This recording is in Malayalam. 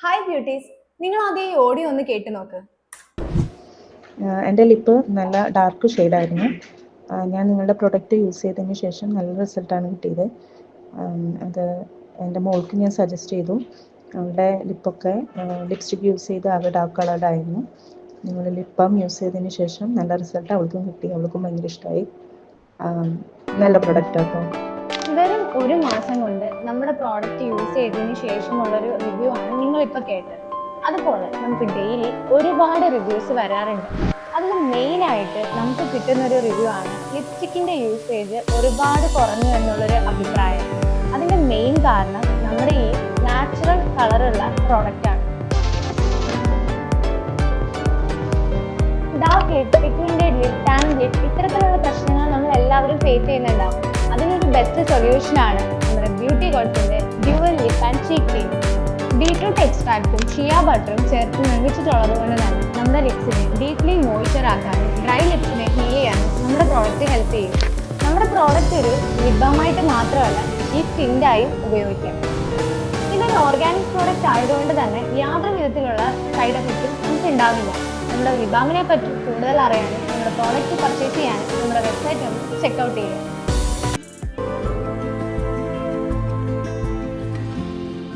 ഹായ് ബ്യൂട്ടീസ്, നിങ്ങൾ ആദ്യം ഈ ഓഡിയോ ഒന്ന് കേട്ട് നോക്ക്. എൻ്റെ ലിപ്പ് നല്ല ഡാർക്ക് ഷെയ്ഡായിരുന്നു. ഞാൻ നിങ്ങളുടെ പ്രൊഡക്റ്റ് യൂസ് ചെയ്തതിന് ശേഷം നല്ല റിസൾട്ടാണ് കിട്ടിയത്. അത് എൻ്റെ മോൾക്ക് ഞാൻ സജസ്റ്റ് ചെയ്തു. അവളുടെ ലിപ്പൊക്കെ ലിപ്സ്റ്റിക്ക് യൂസ് ചെയ്ത് ആകെ ഡാർക്ക് കളർഡായിരുന്നു. നിങ്ങൾ ലിപ് ബാം യൂസ് ചെയ്തതിന് ശേഷം നല്ല റിസൾട്ട് അവൾക്കും കിട്ടി. അവൾക്കും ഭയങ്കര ഇഷ്ടമായി. നല്ല പ്രൊഡക്റ്റാട്ടോ. വെറും ഒരു മാസം കൊണ്ട് നമ്മുടെ പ്രോഡക്റ്റ് യൂസ് ചെയ്തതിന് ശേഷമുള്ളൊരു റിവ്യൂ ആണ് നിങ്ങളിപ്പോൾ കേട്ടത്. അതുപോലെ നമുക്ക് ഡെയിലി ഒരുപാട് റിവ്യൂസ് വരാറുണ്ട്. അതിൽ മെയിനായിട്ട് നമുക്ക് കിട്ടുന്നൊരു റിവ്യൂ ആണ് ലിപ്സ്റ്റിക്കിൻ്റെ യൂസേജ് ഒരുപാട് കുറഞ്ഞു എന്നുള്ളൊരു അഭിപ്രായം. അതിൻ്റെ മെയിൻ കാരണം നമ്മുടെ ഈ നാച്ചുറൽ കളറുള്ള പ്രോഡക്റ്റാണ്. Dark lip, pigmented lip, tan lip ഇത്തരത്തിലുള്ള പ്രശ്നങ്ങൾ നമ്മൾ എല്ലാവരും ഫേസ് ചെയ്യുന്നുണ്ടാവും. അതിനൊരു ബെസ്റ്റ് സൊല്യൂഷനാണ് നമ്മുടെ ബ്യൂട്ടി ഗോൾസിന്റെ dual lip and cheek cream. Beetroot എക്സ്ട്രാക്റ്റും ഷിയ ബട്ടറും ചേർത്ത് നിർമ്മിച്ചിട്ടുള്ളത് കൊണ്ട് തന്നെ നമ്മുടെ ലിപ്സിനെ ഡീപ്ലി മോയ്സ്ചർ ആക്കാനും ഡ്രൈ ലിപ്സിനെ ഹീൽ ചെയ്യാനും നമ്മുടെ പ്രോഡക്റ്റ് ഹെൽപ്പ് ചെയ്യും. നമ്മുടെ പ്രോഡക്റ്റ് ഒരു ലിപ് ബാമായിട്ട് മാത്രമല്ല, ഈ ടിൻ്റായും ഉപയോഗിക്കാം. ഇതൊരു ഓർഗാനിക് പ്രോഡക്റ്റ് ആയതുകൊണ്ട് തന്നെ യാതൊരു വിധത്തിലുള്ള സൈഡ് എഫക്റ്റും നമുക്ക് ഉണ്ടാവില്ല. നമ്മുടെ ലിപ് ബാമിനെ പറ്റി കൂടുതൽ അറിയാനും നമ്മുടെ പ്രോഡക്റ്റ് പർച്ചേസ് ചെയ്യാനും നമ്മുടെ വെബ്സൈറ്റ് ഒന്ന് ചെക്കൗട്ട് ചെയ്യുക.